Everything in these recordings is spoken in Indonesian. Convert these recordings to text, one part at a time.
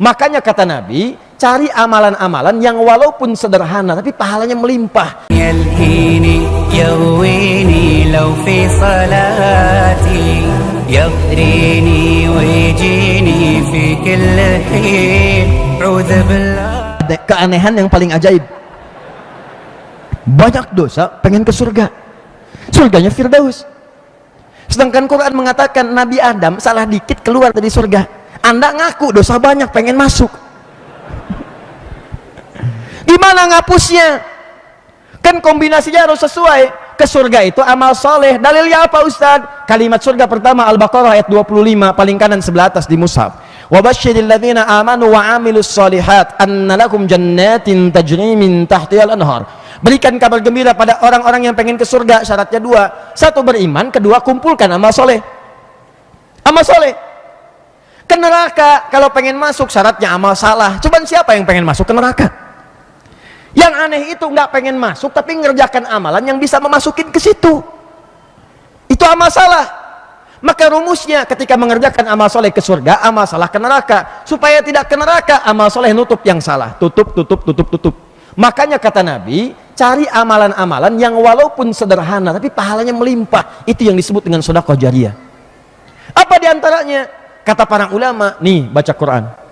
Makanya kata Nabi, cari amalan-amalan yang walaupun sederhana tapi pahalanya melimpah. يلهيني يغويني لو في صلاتي يغريني ويجيني في كل حين عوذ بالله. Keanehan yang paling ajaib, banyak dosa pengen ke surga, surganya Firdaus. Sedangkan Quran mengatakan Nabi Adam salah dikit keluar dari surga. Anda ngaku dosa banyak pengen masuk, gimana ngapusnya? Kan kombinasinya harus sesuai. Ke surga itu amal soleh. Dalilnya apa Ustaz? Kalimat surga pertama Al-Baqarah ayat 25 paling kanan sebelah atas di mushaf. Wa basyiril ladzina amanu wa amilus solihat anna lakum jannatin tajri min tahtihal anhar. Berikan kabar gembira pada orang-orang yang pengen ke surga. Syaratnya dua: satu, beriman; kedua, kumpulkan amal soleh. Amal soleh. Ke neraka kalau pengen masuk syaratnya amal salah. Cuman siapa yang pengen masuk ke neraka? Yang aneh itu nggak pengen masuk tapi ngerjakan amalan yang bisa memasukin ke situ. Itu amal salah. Maka rumusnya ketika mengerjakan amal soleh ke surga, amal salah ke neraka. Supaya tidak ke neraka, amal soleh nutup yang salah. Tutup. Makanya kata Nabi, cari amalan-amalan yang walaupun sederhana tapi pahalanya melimpah. Itu yang disebut dengan sedekah jariyah. Apa diantaranya? Kata para ulama, nih baca Quran.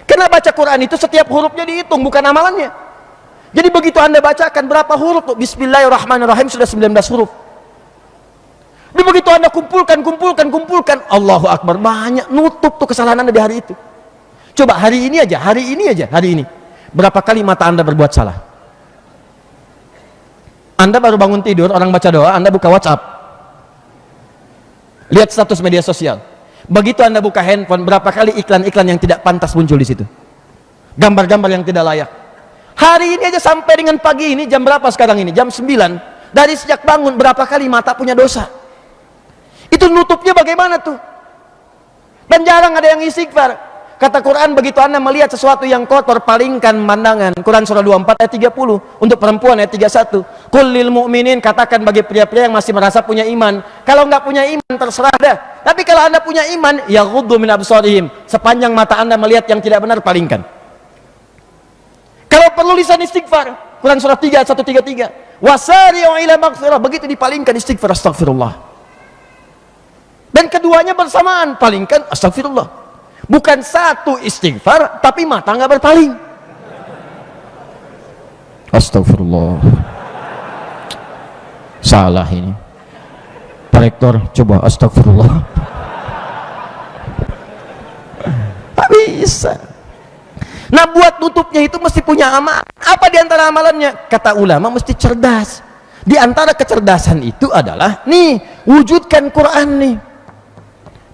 Karena baca Quran itu setiap hurufnya dihitung, bukan amalannya. Jadi begitu Anda bacakan berapa huruf tuh? Bismillahirrahmanirrahim sudah 19 huruf. Dan begitu Anda kumpulkan, Allahu Akbar, banyak, nutup tuh kesalahan Anda di hari itu. Coba hari ini aja. Berapa kali mata Anda berbuat salah? Anda baru bangun tidur, orang baca doa, Anda buka WhatsApp. Lihat status media sosial. Begitu Anda buka handphone, berapa kali iklan-iklan yang tidak pantas muncul di situ? Gambar-gambar yang tidak layak. Hari ini aja sampai dengan pagi ini, jam berapa sekarang ini? Jam 9. Dari sejak bangun berapa kali mata punya dosa? Itu nutupnya bagaimana tuh? Dan jarang ada yang istighfar. Kata Quran, begitu Anda melihat sesuatu yang kotor, palingkan pandangan. Quran surah 24 ayat 30. Untuk perempuan ayat 31. Qul lil mu'minin, katakan bagi pria-pria yang masih merasa punya iman. Kalau nggak punya iman terserah dah. Tapi kalau Anda punya iman, yaghuddu min absarihim. Sepanjang mata Anda melihat yang tidak benar, palingkan. Kalau perlu lisan istighfar. Quran surah 3 ayat 133. Wasari'u ila maghfirah. Begitu dipalingkan istighfar, astagfirullah. Dan keduanya bersamaan, palingkan astagfirullah. Bukan satu istighfar tapi mata nggak berpaling. Astagfirullah. Salah ini. Pak Rektor, coba astagfirullah. Tak bisa. Nah, buat tutupnya itu mesti punya amal. Apa diantara amalannya? Kata ulama mesti cerdas. Di antara kecerdasan itu adalah nih, wujudkan Quran nih.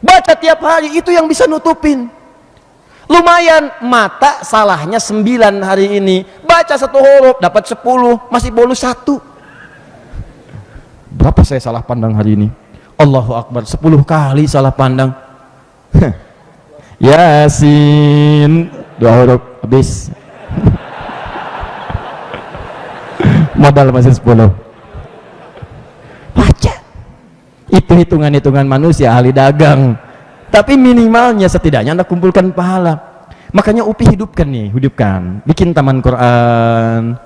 Baca tiap hari, itu yang bisa nutupin. Lumayan, mata salahnya 9 hari ini. Baca satu huruf, dapat 10, masih bonus 1. Berapa saya salah pandang hari ini? Allahu Akbar, 10 kali salah pandang. Yasin, 2 huruf, habis. Modal masih 10. Baca. Itu hitungan-hitungan manusia, ahli dagang. Tapi minimalnya setidaknya Anda kumpulkan pahala. Makanya UPI hidupkan. Bikin taman Quran.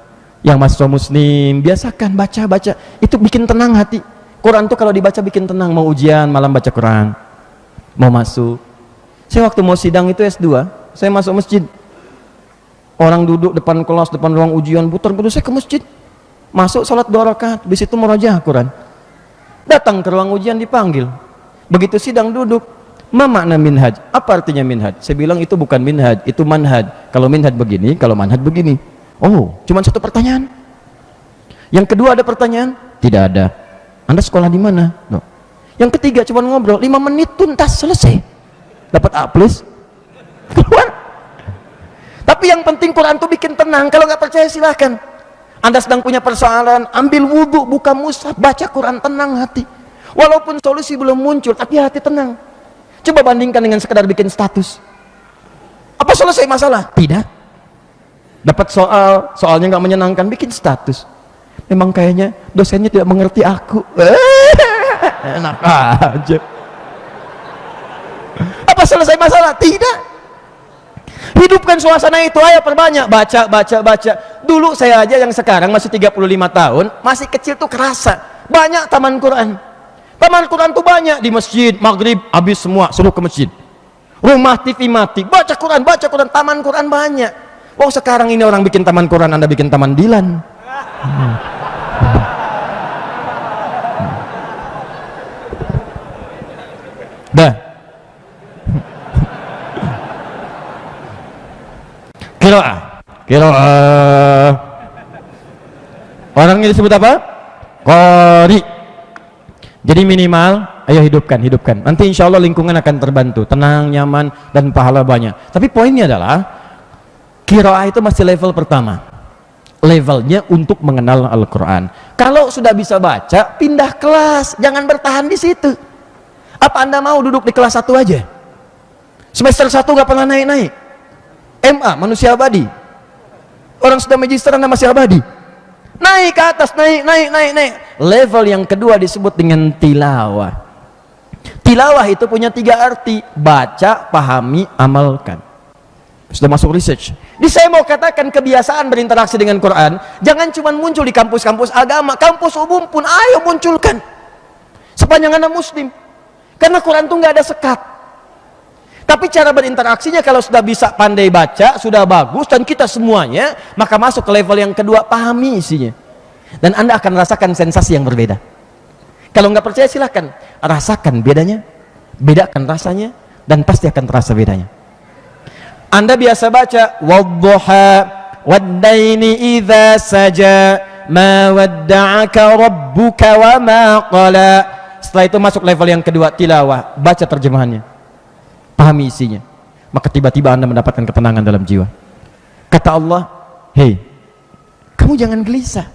Yang mahasiswa muslim, biasakan baca. Itu bikin tenang hati. Quran tuh kalau dibaca bikin tenang. Mau ujian, malam baca Quran. Mau masuk. Saya waktu mau sidang itu S2, saya masuk masjid. Orang duduk depan kelas, depan ruang ujian, putar-putar, saya ke masjid. Masuk salat 2 rakaat, habis itu murojaah Quran. Datang ke ruang ujian dipanggil. Begitu sidang duduk, ma makna minhaj? Apa artinya minhaj? Saya bilang itu bukan minhaj, itu manhaj. Kalau minhaj begini, kalau manhaj begini. Oh, cuma 1 pertanyaan. Yang kedua ada pertanyaan? Tidak ada. Anda sekolah di mana? No. Yang ketiga cuma ngobrol 5 menit tuntas, selesai. Dapat A+. Keluar. Tapi yang penting Quran itu bikin tenang. Kalau nggak percaya silahkan. Anda sedang punya persoalan, ambil wudhu, buka mushaf, baca Quran, tenang hati. Walaupun solusi belum muncul, tapi hati tenang. Coba bandingkan dengan sekedar bikin status. Apa selesai masalah? Tidak. Dapat soalnya nggak menyenangkan, bikin status. Memang kayaknya dosennya tidak mengerti aku. Enak aja. Apa selesai masalah? Tidak. Hidupkan suasana itu, ayo perbanyak, baca, baca, baca. Dulu saya aja yang sekarang masih 35 tahun, masih kecil tuh kerasa. Banyak taman Quran. Taman Quran tuh banyak di masjid, maghrib, habis semua, suruh ke masjid. Rumah TV mati, baca Quran, taman Quran banyak. Oh sekarang ini orang bikin taman Quran, Anda bikin taman Dilan. Dah. Qiraah. Orangnya disebut apa? Qari. Jadi minimal, ayo hidupkan. Nanti insya Allah lingkungan akan terbantu, tenang, nyaman, dan pahala banyak. Tapi poinnya adalah, qiraah itu masih level pertama. Levelnya untuk mengenal Al-Quran. Kalau sudah bisa baca, pindah kelas, jangan bertahan di situ. Apa Anda mau duduk di kelas 1 aja? Semester 1 gak pernah naik-naik. MA, manusia abadi. Orang sudah magister, Anda masih abadi. Naik ke atas, naik. Level yang kedua disebut dengan tilawah. Tilawah itu punya 3 arti: baca, pahami, amalkan. Sudah masuk research. Jadi saya mau katakan, kebiasaan berinteraksi dengan Quran jangan cuma muncul di kampus-kampus agama, kampus umum pun ayo munculkan sepanjang Anda muslim. Karena Quran itu nggak ada sekat. Tapi cara berinteraksinya kalau sudah bisa pandai baca, sudah bagus, dan kita semuanya, maka masuk ke level yang kedua, pahami isinya. Dan Anda akan rasakan sensasi yang berbeda. Kalau nggak percaya silahkan, rasakan bedanya, bedakan rasanya, dan pasti akan terasa bedanya. Anda biasa baca, wadduha, waddaini idza saja, ma wadda'aka rabbuka wa ma qala. Setelah itu masuk level yang kedua, tilawah, baca terjemahannya, pahami isinya, maka tiba-tiba Anda mendapatkan ketenangan dalam jiwa. Kata Allah, hei, kamu jangan gelisah,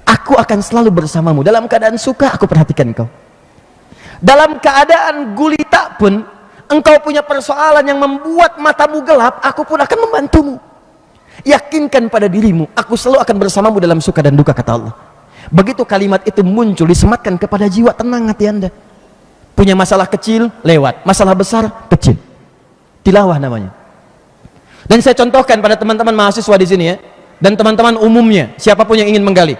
aku akan selalu bersamamu. Dalam keadaan suka, aku perhatikan kau. Dalam keadaan gulita pun, engkau punya persoalan yang membuat matamu gelap, aku pun akan membantumu. Yakinkan pada dirimu, aku selalu akan bersamamu dalam suka dan duka, kata Allah. Begitu kalimat itu muncul, disematkan kepada jiwa, tenang hati Anda. Punya masalah kecil, lewat. Masalah besar, kecil. Tilawah namanya. Dan saya contohkan pada teman-teman mahasiswa di sini ya, dan teman-teman umumnya, siapapun yang ingin menggali.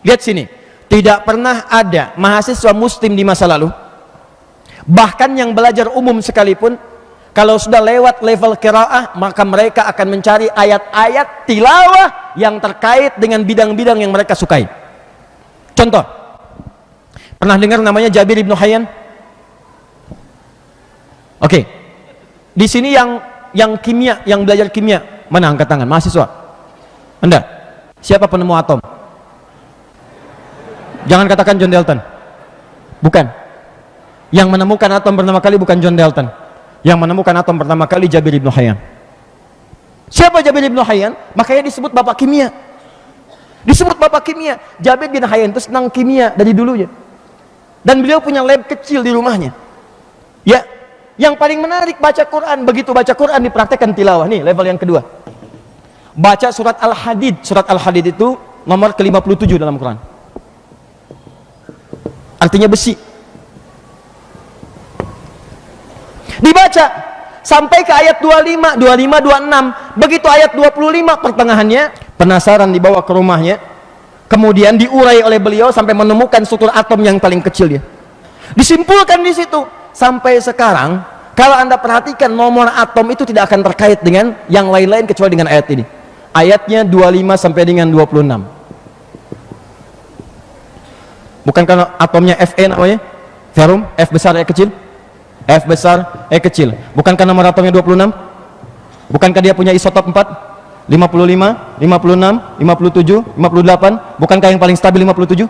Lihat sini, tidak pernah ada mahasiswa muslim di masa lalu, bahkan yang belajar umum sekalipun, kalau sudah lewat level qiraah, maka mereka akan mencari ayat-ayat tilawah yang terkait dengan bidang-bidang yang mereka sukai. Contoh, pernah dengar namanya Jabir ibn Hayyan? Oke, di sini yang kimia, yang belajar kimia, mana angkat tangan? Mahasiswa? Anda? Siapa penemu atom? Jangan katakan John Dalton. Bukan. Yang menemukan atom pertama kali bukan John Dalton. Yang menemukan atom pertama kali Jabir ibn Hayyan. Siapa Jabir ibn Hayyan? Makanya disebut bapak kimia. Disebut bapak kimia. Jabir bin Hayyan itu senang kimia dari dulunya. Dan beliau punya lab kecil di rumahnya. Ya, yang paling menarik baca Quran. Begitu baca Quran dipraktekkan tilawah. Nih level yang kedua. Baca surat Al-Hadid. Surat Al-Hadid itu nomor ke-57 dalam Quran. Artinya besi. Dibaca sampai ke ayat 25, 26. Begitu ayat 25 pertengahannya, penasaran, dibawa ke rumahnya, kemudian diurai oleh beliau sampai menemukan struktur atom yang paling kecil dia. Disimpulkan di situ. Sampai sekarang, kalau Anda perhatikan, nomor atom itu tidak akan terkait dengan yang lain-lain kecuali dengan ayat ini. Ayatnya 25 sampai dengan 26. Bukan karena atomnya Fe namanya? Ferum, F besar, E kecil? F besar, E kecil. Bukankah nomor atomnya 26? Bukankah dia punya isotop 4? 55, 56, 57, 58. Bukankah yang paling stabil 57?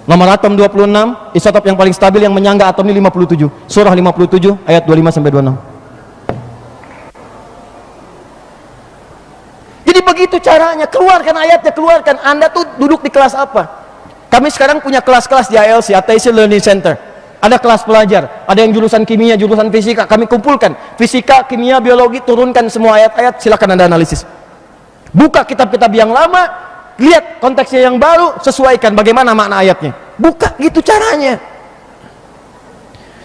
Nomor atom 26, isotop yang paling stabil yang menyangga atomnya 57. Surah 57 ayat 25 sampai 26. Jadi begitu caranya, keluarkan ayatnya, keluarkan. Anda tuh duduk di kelas apa? Kami sekarang punya kelas-kelas di ALC, Attention Learning Center. Ada kelas pelajar, ada yang jurusan kimia, jurusan fisika, kami kumpulkan fisika, kimia, biologi, turunkan semua ayat-ayat, silakan Anda analisis. Buka kitab-kitab yang lama, lihat konteksnya yang baru, sesuaikan bagaimana makna ayatnya. Buka, gitu caranya.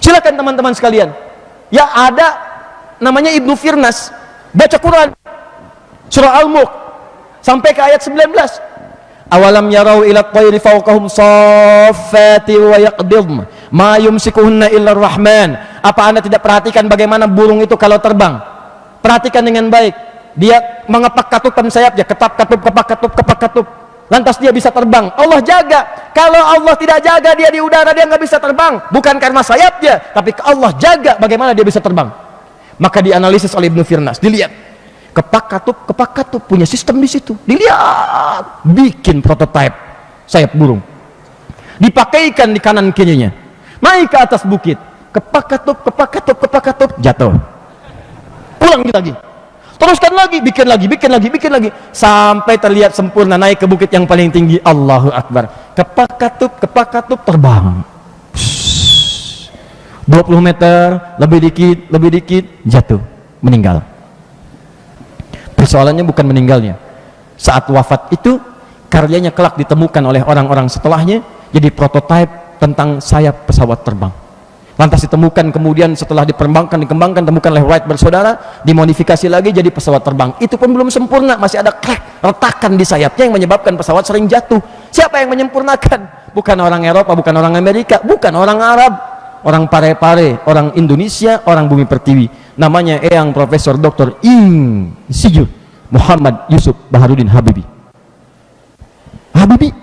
Silakan teman-teman sekalian. Ya ada namanya Ibnu Firnas, baca Quran surah Al-Mulk sampai ke ayat 19. Awalam yarau ila at-tayri fawqahum saffati wa yaqbidn ma yumsikuhunna illa ar-rahman. Apa Anda tidak perhatikan bagaimana burung itu kalau terbang? Perhatikan dengan baik. Dia mengepak katupkan sayapnya, ketap katup, kepak katup, kepak katup. Lantas dia bisa terbang. Allah jaga. Kalau Allah tidak jaga dia di udara, dia nggak bisa terbang. Bukan karena sayapnya, tapi Allah jaga bagaimana dia bisa terbang. Maka dianalisis oleh Ibnu Firnas, dilihat kepak katup punya sistem di situ. Dilihat, bikin prototipe sayap burung. Dipakaikan di kanan kirinya. Naik ke atas bukit. Kepak katup, jatuh. Pulang lagi. Teruskan lagi, bikin lagi, sampai terlihat sempurna, naik ke bukit yang paling tinggi. Allahu Akbar. Kepak katup terbang. 20 meter, lebih dikit, jatuh, meninggal. Persoalannya bukan meninggalnya. Saat wafat itu, karyanya kelak ditemukan oleh orang-orang setelahnya, jadi prototipe tentang sayap pesawat terbang. Lantas ditemukan kemudian setelah dikembangkan temukan oleh Wright bersaudara, dimodifikasi lagi jadi pesawat terbang. Itu pun belum sempurna, masih ada crack, retakan di sayapnya yang menyebabkan pesawat sering jatuh. Siapa yang menyempurnakan? Bukan orang Eropa, bukan orang Amerika, bukan orang Arab, orang Pare-Pare, orang Indonesia, orang Bumi Pertiwi. Namanya Eyang Profesor Dr. Insinyur Muhammad Yusuf Baharudin Habibie. Habibie.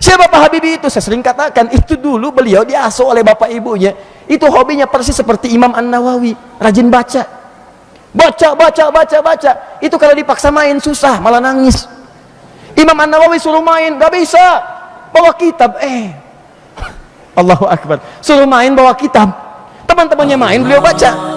Siapa Pak Habibie itu? Saya sering katakan, itu dulu beliau diasuh oleh bapak ibunya. Itu hobinya persis seperti Imam An-Nawawi, rajin baca. Baca. Itu kalau dipaksa main susah, malah nangis. Imam An-Nawawi suruh main, gak bisa. Bawa kitab, Allahu Akbar. Suruh main bawa kitab. Teman-temannya main, beliau baca.